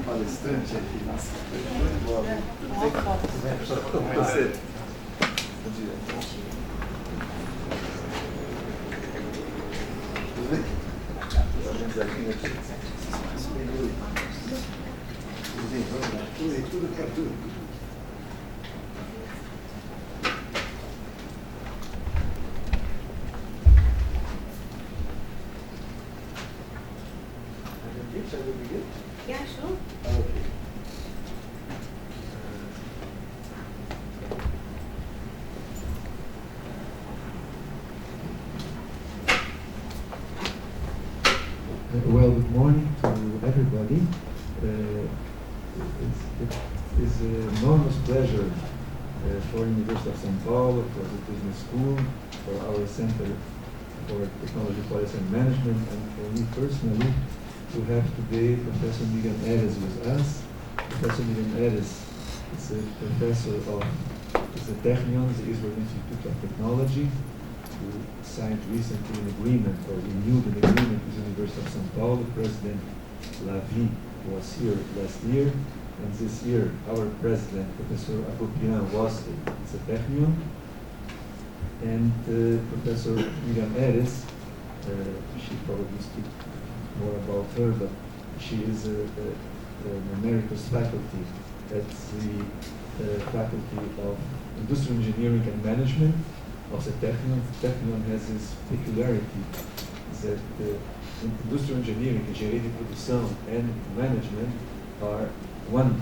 palestrante aqui, nossa, muito boa. Você. Tudo bem? Tudo. Shall we begin? Yeah, sure. Okay. Well, good morning to everybody. It's an enormous pleasure for University of São Paulo, for the business school, for our Center for Technology Policy and Management, and for me personally, to have today Professor Miriam Erez with us. Professor Miriam Erez is a professor of the Technion, the Israel Institute of Technology, who signed recently an agreement, or renewed an agreement with the University of São Paulo. President Lavi was here last year, and this year our president, Professor Agopian, was at the Technion. And Professor Miriam Erez, she probably speak more about her, but she is an emeritus faculty at the Faculty of Industrial Engineering and Management of the Technion. Technion has this peculiarity that industrial engineering, engenharia de produção, and management are one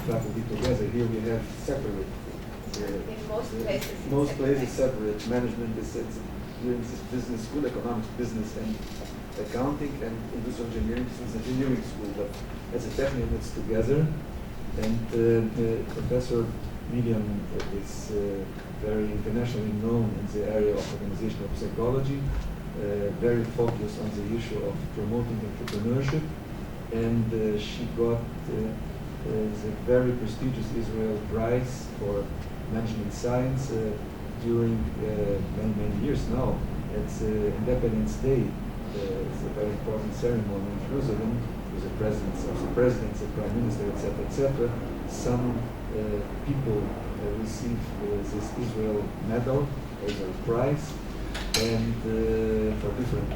faculty together. Here we have separate. In most places separate. Management is during this business school, economics, business, and accounting, and industrial engineering is engineering school. But as a Technion, it's together. And Professor Miriam is very internationally known in the area of organizational psychology, very focused on the issue of promoting entrepreneurship, and she got the very prestigious Israel Prize for Management Science during many years now. It's Independence Day. It's a very important ceremony in Jerusalem with the presence of the presidents, the prime minister, etc. Some people receive this Israel medal as a prize, and for different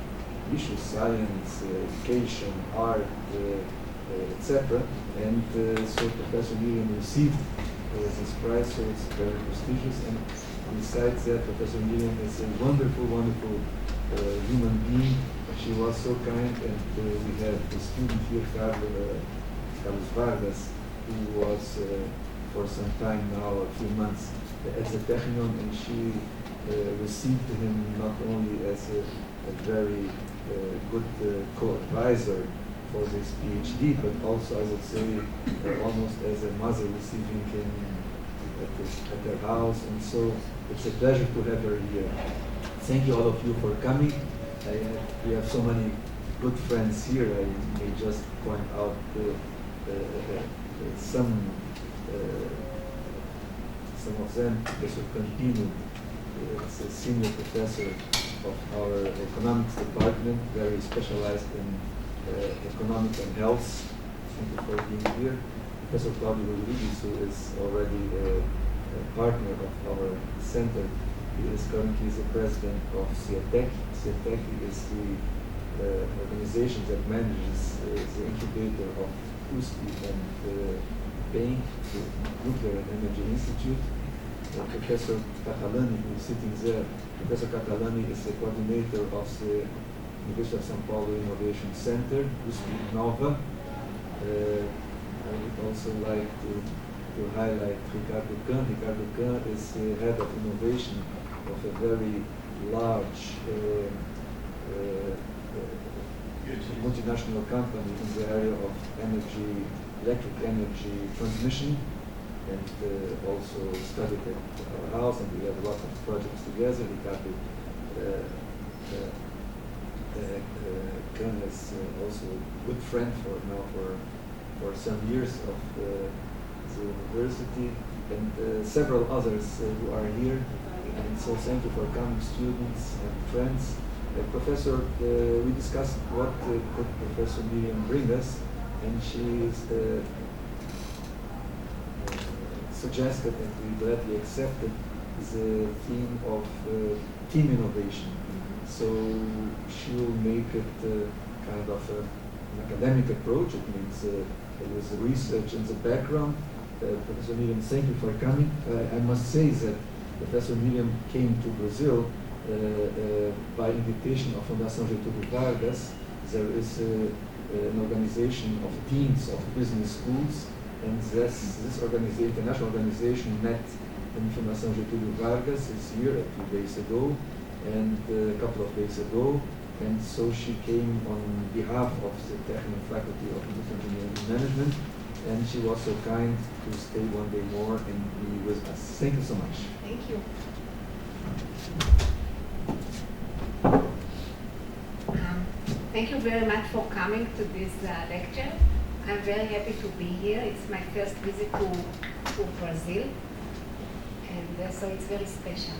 issues, science, education, art, etc. And so Professor Miriam received this prize, so it's very prestigious. And besides that, Professor Miriam is a wonderful human being. She was so kind, and we have a student here, Carlos Vargas, who was for some time now, a few months, at the Technion, and she received him not only as a very good co-advisor for this PhD, but also, I would say, almost as a mother receiving him at her house. And so it's a pleasure to have her here. Thank you, all of you, for coming. We have so many good friends here. I may just point out some of them. Professor Campino is a senior professor of our economics department, very specialized in economic and health. Thank you for being here. Professor Claudio Rodriguez, who is already a partner of our center. He is currently the president of CIETEC. CIETEC is the organization that manages the incubator of USP and Bain, the Nuclear and Energy Institute. Professor Catalani, who is sitting there, Professor Catalani is the coordinator of the University of São Paulo Innovation Center, USP Nova. I would also like to highlight Ricardo Kahn. Ricardo Kahn is the head of innovation of a very large multinational company in the area of energy, electric energy transmission, and also studied at our house, and we have a lot of projects together. Ricardo Kahn is also a good friend for some years of the university, and several others who are here. And so thank you for coming, students and friends. Professor, we discussed what could Professor Miriam bring us, and she suggested, and we gladly accepted, the theme of team innovation. So she will make it kind of an academic approach. It means there was research in the background. Professor Miriam, thank you for coming. I must say that Professor Miriam came to Brazil by invitation of Fundação Getúlio Vargas. There is an organization of deans of business schools, and this international organization met in Fundação Getúlio Vargas this year, 2 days ago, and a couple of days ago, and so she came on behalf of the Technion faculty of Industrial Engineering and Management, and she was so kind to stay 1 day more and be with us. Thank you so much. Thank you. Thank you very much for coming to this lecture. I'm very happy to be here. It's my first visit to Brazil, and so it's very special.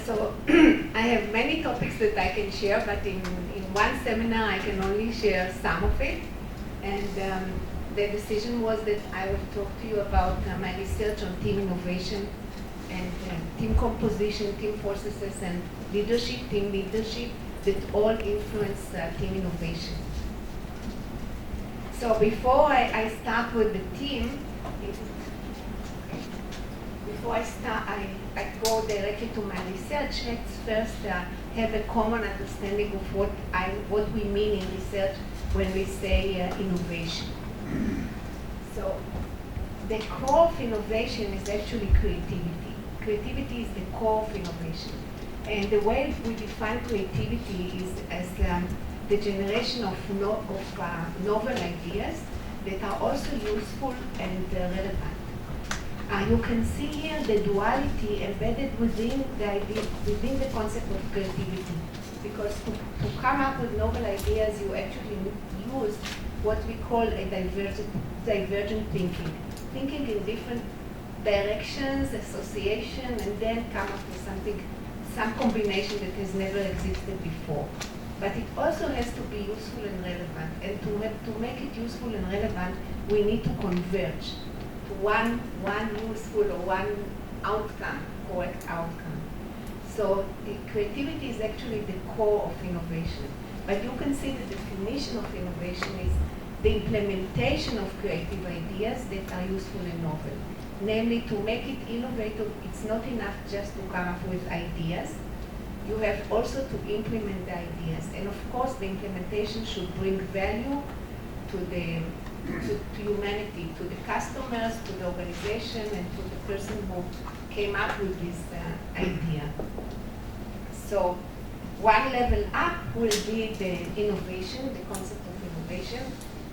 So I have many topics that I can share, but in one seminar I can only share some of it. And the decision was that I will talk to you about my research on team innovation and team composition, team processes, and leadership, team leadership, that all influence team innovation. So before I start with the team, before I go directly to my research, let's first have a common understanding of what we mean in research when we say innovation. So the core of innovation is actually creativity. Creativity is the core of innovation. And the way we define creativity is as the generation of novel ideas that are also useful and relevant. You can see here the duality embedded within the idea, within the concept of creativity. Because to come up with novel ideas, you actually use what we call a divergent thinking. Thinking in different directions, association, and then come up with something, some combination that has never existed before. But it also has to be useful and relevant. And to make it useful and relevant, we need to converge to one useful or one outcome, correct outcome. So creativity is actually the core of innovation. But you can see the definition of innovation is the implementation of creative ideas that are useful and novel. Namely, to make it innovative, it's not enough just to come up with ideas. You have also to implement the ideas. And of course, the implementation should bring value to humanity, to the customers, to the organization, and to the person who came up with this idea. So one level up will be the innovation, the concept of innovation.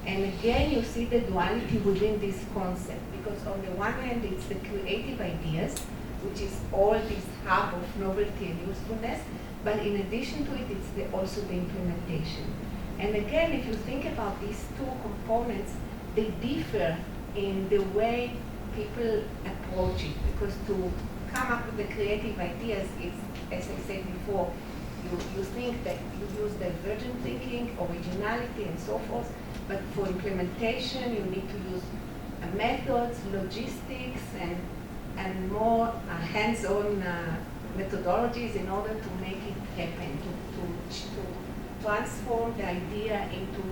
And again, you see the duality within this concept, because on the one hand, it's the creative ideas, which is all this hub of novelty and usefulness, but in addition to it, it's also the implementation. And again, if you think about these two components, they differ in the way people approach it, because to come up with the creative ideas is, as I said before, you think that you use divergent thinking, originality, and so forth, but for implementation, you need to use methods, logistics, and more hands-on methodologies in order to make it happen, to transform the idea into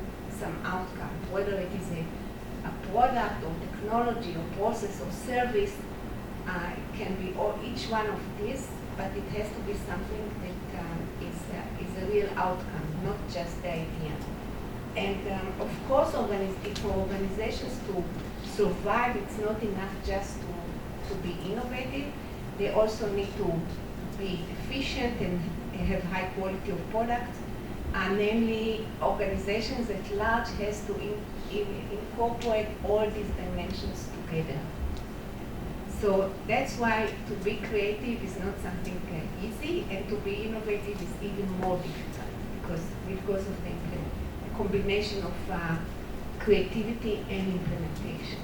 some outcome, whether it is a product or technology or process or service. It can be each one of these, but it has to be something that is a real outcome, not just the idea. And of course, for organizations to survive, it's not enough just to be innovative. They also need to be efficient and have high quality of products. Namely, organizations at large has to incorporate all these dimensions together. So that's why to be creative is not something easy, and to be innovative is even more difficult because of the combination of creativity and implementation.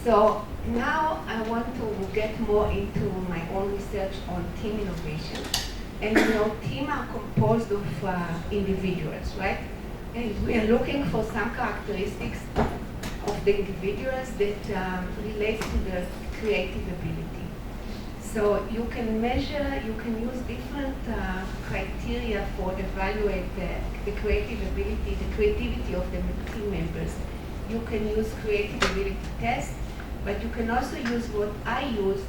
So now I want to get more into my own research on team innovation. And you know, teams are composed of individuals, right? And we are looking for some characteristics of the individuals that relate to the creative ability. So you can measure, you can use different criteria for evaluate the creative ability, the creativity of the team members. You can use creative ability tests, but you can also use what I use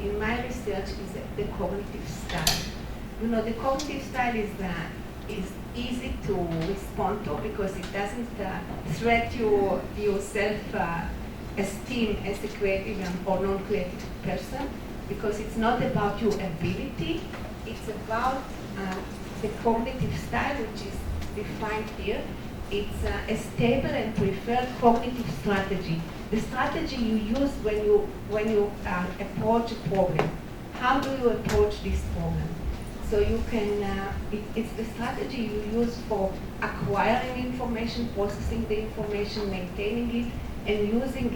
in my research is the cognitive style. You know, the cognitive style is easy to respond to because it doesn't threat your self-esteem as a creative or non-creative person, because it's not about your ability, it's about the cognitive style, which is defined here. It's a stable and preferred cognitive strategy. The strategy you use when you approach a problem. How do you approach this problem? So you can, it's the strategy you use for acquiring information, processing the information, maintaining it, and using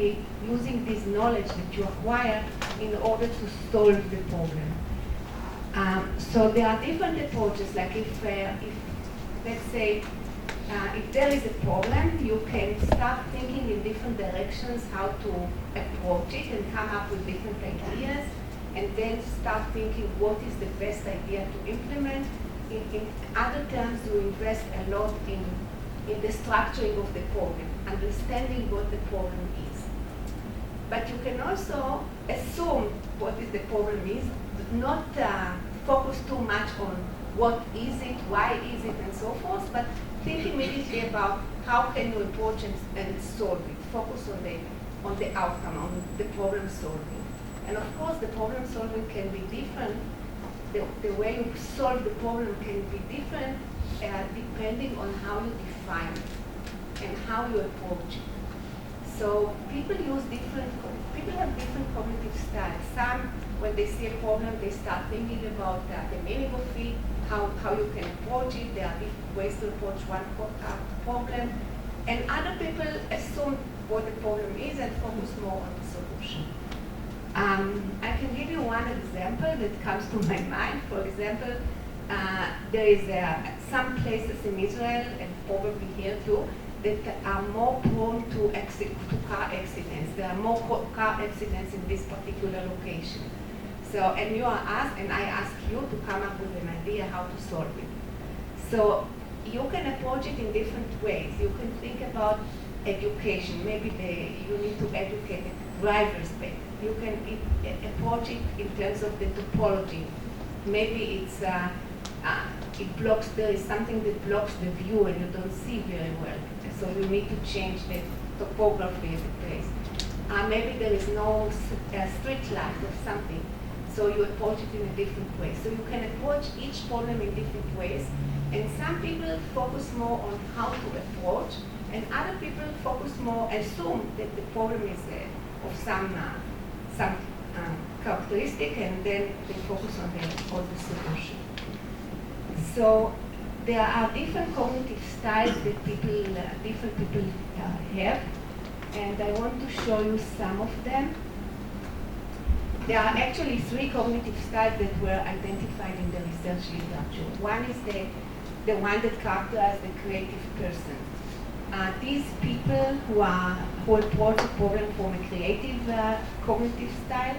this knowledge that you acquire in order to solve the problem. So there are different approaches, like if let's say, if there is a problem, you can start thinking in different directions how to approach it and come up with different ideas, and then start thinking what is the best idea to implement. In other terms, you invest a lot in the structuring of the problem, understanding what the problem is. But you can also assume what is the problem is, not focus too much on what is it, why is it, and so forth, but think immediately about how can you approach and solve it. Focus on the outcome, on the problem solving. And of course, the problem solving can be different. The way you solve the problem can be different depending on how you define it and how you approach it. So people have different cognitive styles. Some, when they see a problem, they start thinking about the meaning of it, how you can approach it. There are different ways to approach one problem. And other people assume what the problem is and focus more on the solution. I can give you one example that comes to my mind. For example, there is some places in Israel, and probably here too, that are more prone to car accidents. There are more car accidents in this particular location. So, and you are asked, and I ask you to come up with an idea how to solve it. So you can approach it in different ways. You can think about education. Maybe you need to educate the drivers better. You can approach it in terms of the topology. Maybe it's there is something that blocks the view and you don't see very well. So you need to change the topography of the place. Maybe there is no street light or something. So you approach it in a different way. So you can approach each problem in different ways. And some people focus more on how to approach, and other people focus more, assume that the problem is of some characteristic, and then they focus on the solution. So there are different cognitive styles that different people have, and I want to show you some of them. There are actually 3 cognitive styles that were identified in the research literature. One is the one that characterizes the creative person. These people who approach a problem from a creative cognitive style,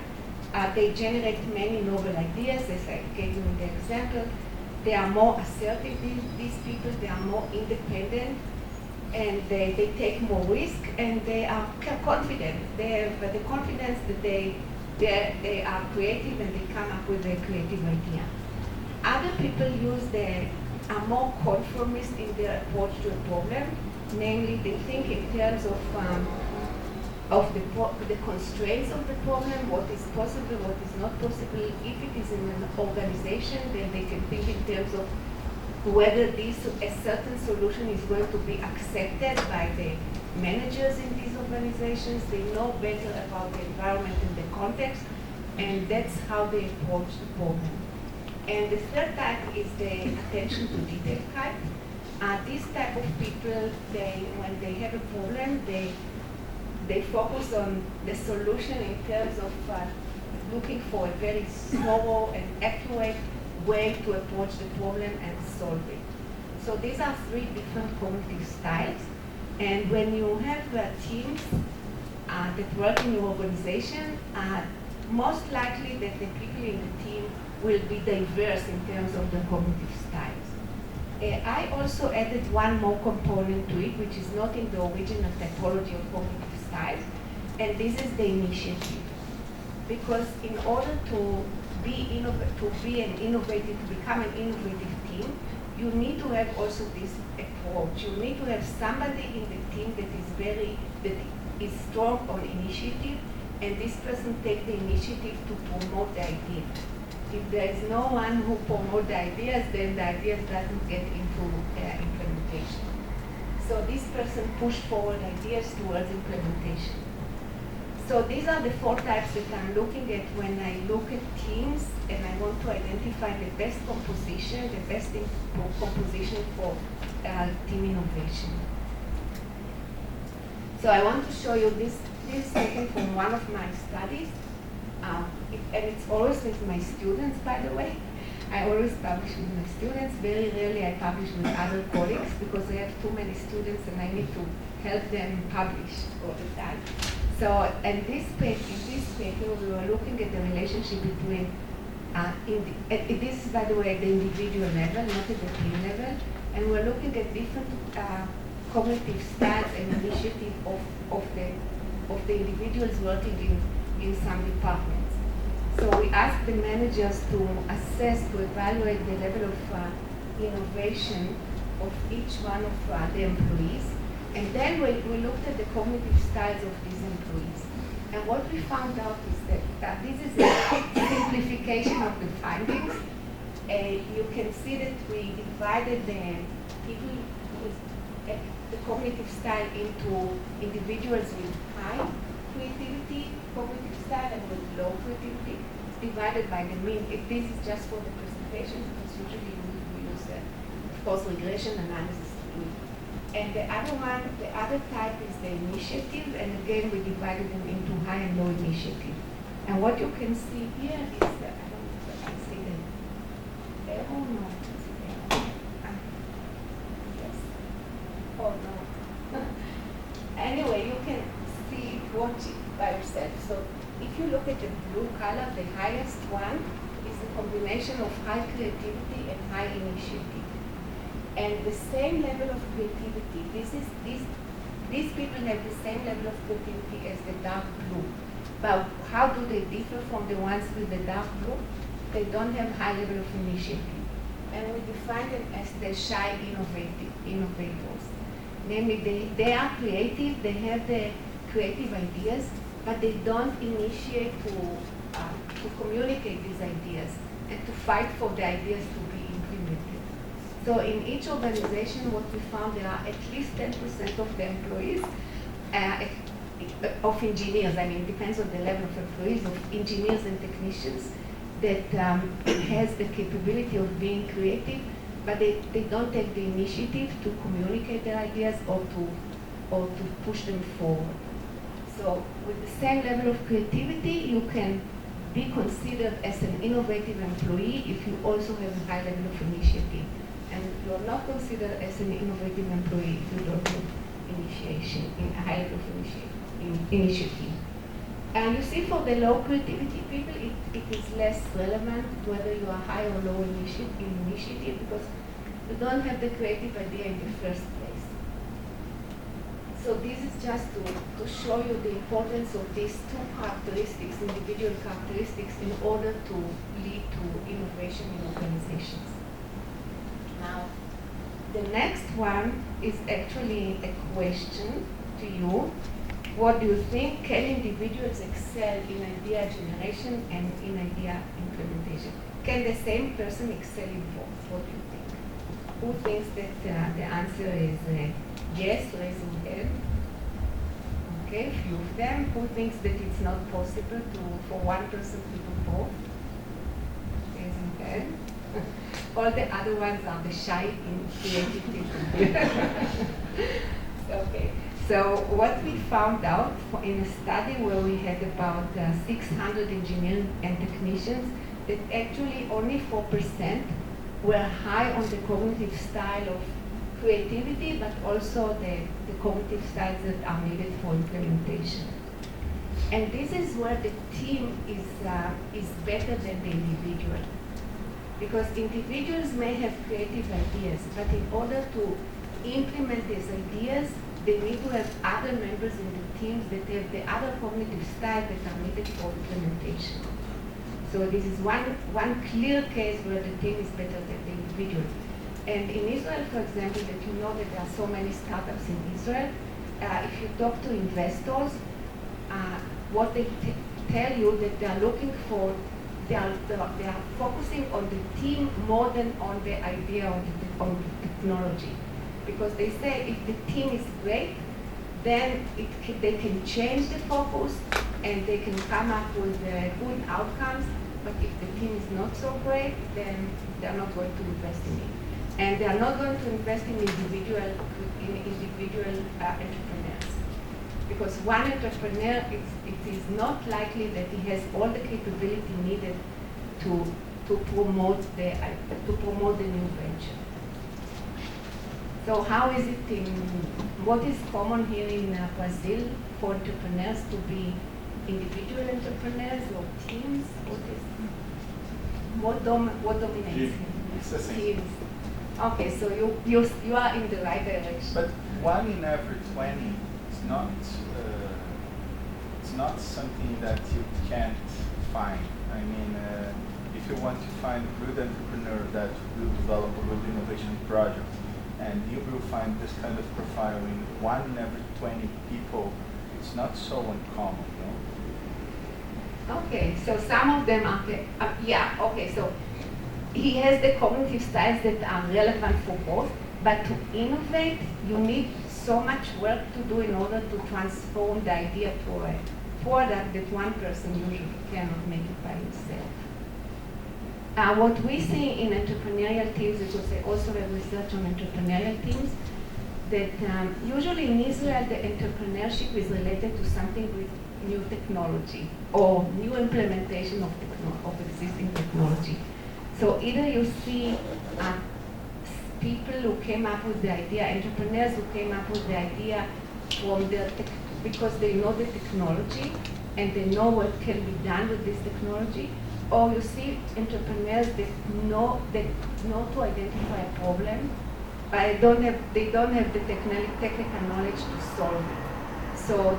they generate many novel ideas, as I gave you in the example. They are more assertive, these people, they are more independent, and they take more risk, and they are confident. They have the confidence that they are creative and they come up with a creative idea. Other people are more conformist in their approach to a problem. Namely, they think in terms of the constraints of the problem, what is possible, what is not possible. If it is in an organization, then they can think in terms of whether a certain solution is going to be accepted by the managers in these organizations. They know better about the environment and the context, and that's how they approach the problem. And the third type is the attention to detail type. This type of people, when they have a problem, they focus on the solution in terms of looking for a very thorough and accurate way to approach the problem and solve it. So these are three different cognitive styles. And when you have teams that work in your organization, most likely that the people in the team will be diverse in terms of the cognitive styles. I also added one more component to it, which is not in the original typology of cognitive styles, and this is the initiative. Because in order to become an innovative team, you need to have also this approach. You need to have somebody in the team that is strong on initiative, and this person take the initiative to promote the idea. If there is no one who promotes the ideas, then the ideas doesn't get into implementation. So this person push forward ideas towards implementation. So these are the four types that I'm looking at when I look at teams and I want to identify the best composition, composition for team innovation. So I want to show you this is taken from one of my studies. And it's always with my students, by the way. I always publish with my students. Very rarely I publish with other colleagues because I have too many students and I need to help them publish all the time. So in this paper, we were looking at the relationship between, this is, by the way, at the individual level, not at the team level, and we're looking at different cognitive styles and initiative of the individuals working in some departments. So we asked the managers to assess, to evaluate the level of innovation of each one of the employees. And then we looked at the cognitive styles of these employees. And what we found out is that this is a simplification of the findings. You can see that we divided the people with the cognitive style into individuals with high creativity, cognitive style, and with low creativity, divided by the mean. This is just for the presentation, because usually we use, of course, regression analysis to do it. And the other type is the initiative, and again, we divided them into high and low initiative. And what you can see here is that, I don't know if I can see the arrow, no, yes, oh no. Anyway, you can see, watch it by yourself. So if you look at the blue color, the highest one is the combination of high creativity and high initiative. And the same level of creativity, these people have the same level of creativity as the dark blue. But how do they differ from the ones with the dark blue? They don't have high level of initiative. And we define them as the shy innovators. Namely, they are creative, they have the creative ideas, but they don't initiate to communicate these ideas and to fight for the ideas to be implemented. So in each organization, what we found, there are at least 10% of the employees, of engineers, I mean, it depends on the level of employees, of engineers and technicians that has the capability of being creative, but they don't take the initiative to communicate their ideas or to push them forward. So with the same level of creativity, you can be considered as an innovative employee if you also have a high level of initiative. And you are not considered as an innovative employee if you don't have initiation, a high level of initiative. And you see for the low creativity people, it is less relevant whether you are high or low initiative because you don't have the creative idea in the first place. So this is just to show you the importance of these two characteristics, individual characteristics, in order to lead to innovation in organizations. Now, the next one is actually a question to you. What do you think? Can individuals excel in idea generation and in idea implementation? Can the same person excel in both? What do you think? Who thinks that the answer is yes, raise your hand. Okay, a few of them. Who thinks that it's not possible for one person to do both? Raise your hand. All the other ones are the shy in creative people. Okay. So what we found out in a study where we had about 600 engineers and technicians, that actually only 4% were high on the cognitive style of creativity, but also the cognitive styles that are needed for implementation. And this is where the team is better than the individual. Because individuals may have creative ideas, but in order to implement these ideas, they need to have other members in the teams that have the other cognitive styles that are needed for implementation. So this is one clear case where the team is better than the individual. And in Israel, for example, that you know that there are so many startups in Israel, if you talk to investors, what they tell you that they are looking for, they are focusing on the team more than on the idea on the technology. Because they say if the team is great, then they can change the focus and they can come up with good outcomes. But if the team is not so great, then they are not going to invest in it. And they are not going to invest in individual entrepreneurs. Because one entrepreneur, it is not likely that he has all the capability needed to promote the new venture. So how is it what is common here in Brazil for entrepreneurs to be individual entrepreneurs or teams? What dominates? It's the same. Teams. Okay, so you are in the right direction. But 1 in every 20 is not something that you can't find. I mean, if you want to find a good entrepreneur that will develop a good innovation project, and you will find this kind of profile in 1 in every 20 people, it's not so uncommon, no? Okay, so some of them are, okay, so he has the cognitive styles that are relevant for both, but to innovate, you need so much work to do in order to transform the idea to a product that one person usually cannot make it by himself. What we see in entrepreneurial teams, because I also have research on entrepreneurial teams, that usually in Israel the entrepreneurship is related to something with new technology or new implementation of existing technology. So either you see people who came up with the idea, entrepreneurs who came up with the idea from because they know the technology and they know what can be done with this technology, or you see entrepreneurs that know to identify a problem, but they don't have the technical knowledge to solve it. So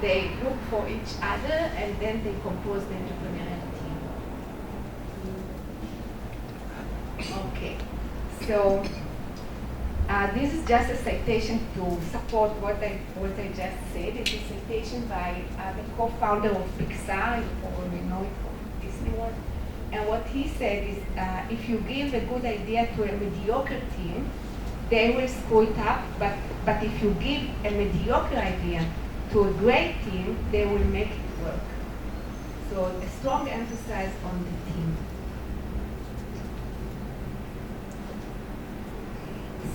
they look for each other and then they compose the entrepreneurial team. Okay, so this is just a citation to support what I just said. It's a citation by the co-founder of Pixar, you probably know it from Disney World. And what he said is, if you give a good idea to a mediocre team, they will screw it up, but if you give a mediocre idea to a great team, they will make it work. So a strong emphasis on the team.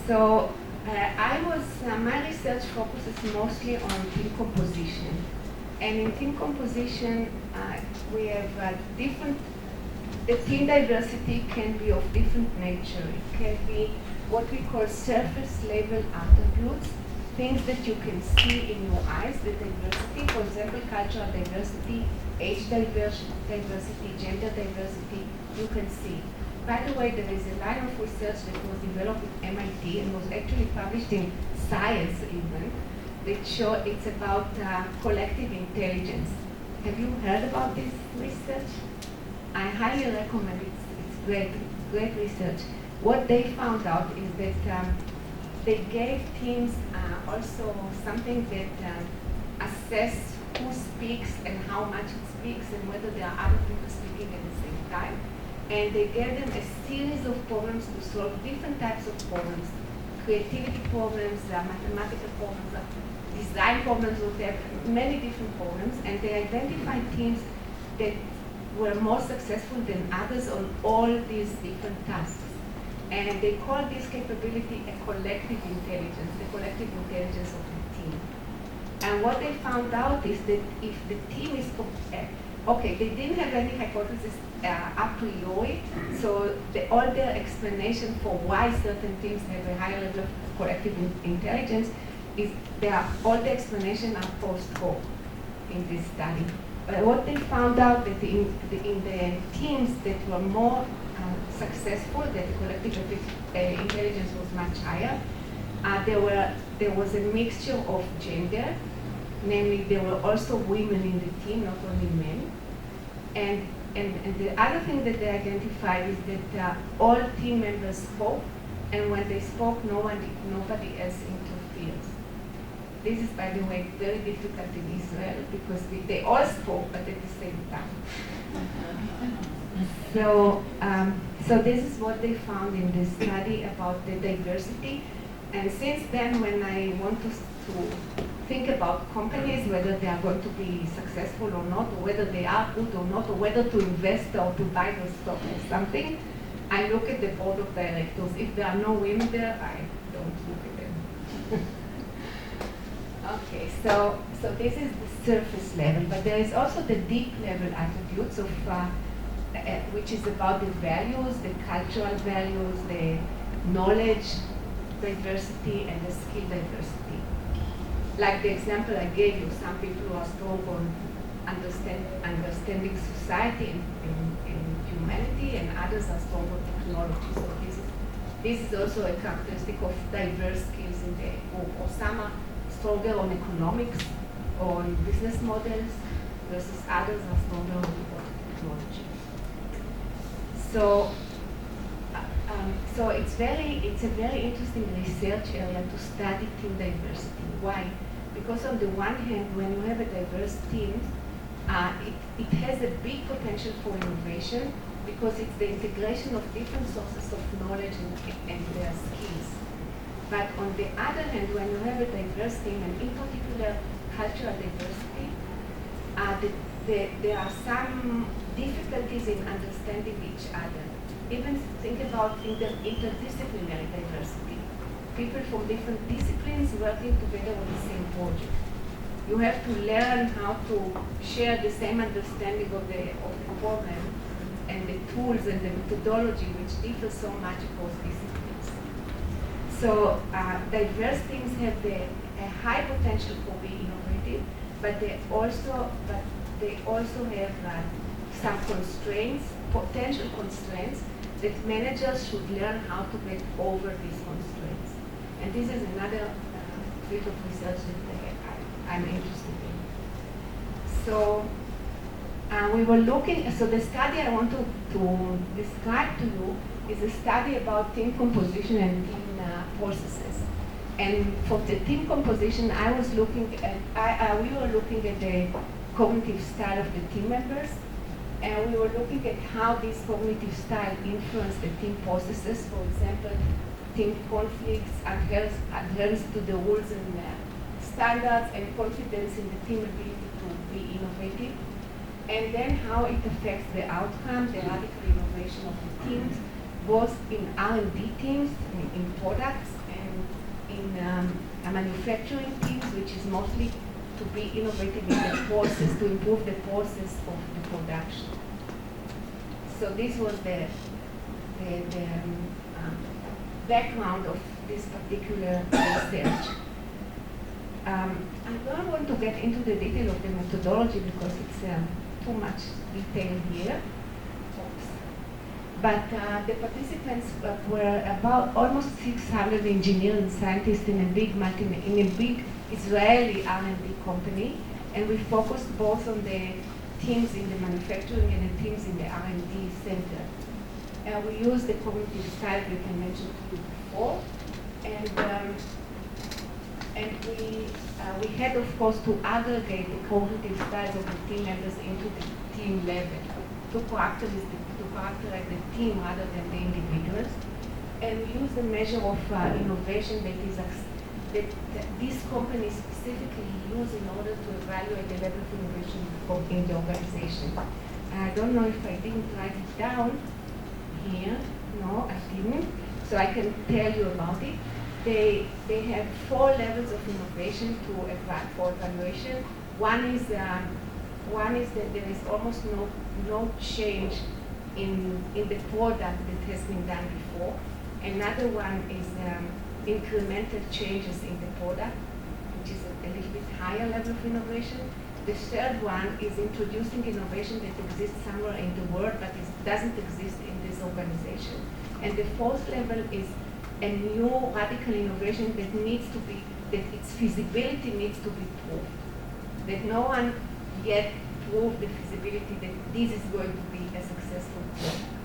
So my research focuses mostly on team composition. And in team composition, we have the team diversity can be of different nature. It can be what we call surface level attributes, things that you can see in your eyes, the diversity, for example, cultural diversity, age diversity, gender diversity, you can see. By the way, there is a line of research that was developed at MIT and was actually published in Science even, that show it's about collective intelligence. Have you heard about this research? I highly recommend it. It's great research. What they found out is that they gave teams also something that assess who speaks and how much it speaks and whether there are other people speaking at the same time. And they gave them a series of problems to solve different types of problems, creativity problems, mathematical problems, design problems, many different problems, and they identified teams that were more successful than others on all these different tasks. And they call this capability a collective intelligence, the collective intelligence of the team. And what they found out is that if the team is okay, they didn't have any hypothesis a priori, so all their explanation for why certain teams have a higher level of collective intelligence is all the explanation are post hoc in this study. But what they found out that in the teams that were more successful, that the collective intelligence was much higher, there was a mixture of gender, namely there were also women in the team, not only men. And the other thing that they identified is that all team members spoke, and when they spoke, nobody else interferes. This is, by the way, very difficult in Israel because they all spoke, but at the same time. So this is what they found in this study about the diversity. And since then, when I want to think about companies, whether they are going to be successful or not, or whether they are good or not, or whether to invest or to buy the stock or something, I look at the board of directors. If there are no women there, I don't look at them. Okay, so this is the surface level, but there is also the deep level attributes of which is about the values, the cultural values, the knowledge diversity, and the skill diversity. Like the example I gave you, some people are strong on understanding society and humanity, and others are strong on technology. So this is also a characteristic of diverse skills in the group. Or some are stronger on economics or on business models, versus others are stronger on technology. So it's a very interesting research area to study team diversity. Why? Because on the one hand, when you have a diverse team, it has a big potential for innovation because it's the integration of different sources of knowledge and their skills. But on the other hand, when you have a diverse team, and in particular cultural diversity, there are some difficulties in understanding each other. Even think about interdisciplinary diversity. People from different disciplines working together on the same project. You have to learn how to share the same understanding of the problem and the tools and the methodology which differ so much across disciplines. So diverse teams have a high potential for being innovative, but they also have some constraints, potential constraints, that managers should learn how to get over these constraints. And this is another field of research that I'm interested in. So we were looking, so the study I want to describe to you is a study about team composition and team processes. And for the team composition, we were looking at the cognitive style of the team members, and we were looking at how this cognitive style influenced the team processes. For example, team conflicts, adherence to the rules and standards, and confidence in the team ability to be innovative. And then how it affects the outcome, the radical innovation of the teams, both in R&D teams, in products, and in manufacturing teams, which is mostly to be innovative in the process, to improve the process of the production. So this was the background of this particular research. I don't want to get into the detail of the methodology because it's too much detail here. But the participants were about almost 600 engineers and scientists in a big Israeli R&D company, and we focused both on the teams in the manufacturing and the teams in the R&D center. We used the cognitive style that I mentioned to you before, and we had, of course, to aggregate the cognitive styles of the team members into the team level, to characterize the team rather than the individuals. And we used a measure of innovation that these companies specifically use in order to evaluate the level of innovation in the organization. I don't know if I didn't write it down here. No, I didn't. So I can tell you about it. They have 4 levels of innovation for evaluation. One is One is that there is almost no change in the product that has been done before. Another one is incremental changes in the product, which is a little bit higher level of innovation. The third one is introducing innovation that exists somewhere in the world but doesn't exist in this organization. And the fourth level is a new radical innovation that its feasibility needs to be proved. That no one yet proved the feasibility that this is going to be a successful product.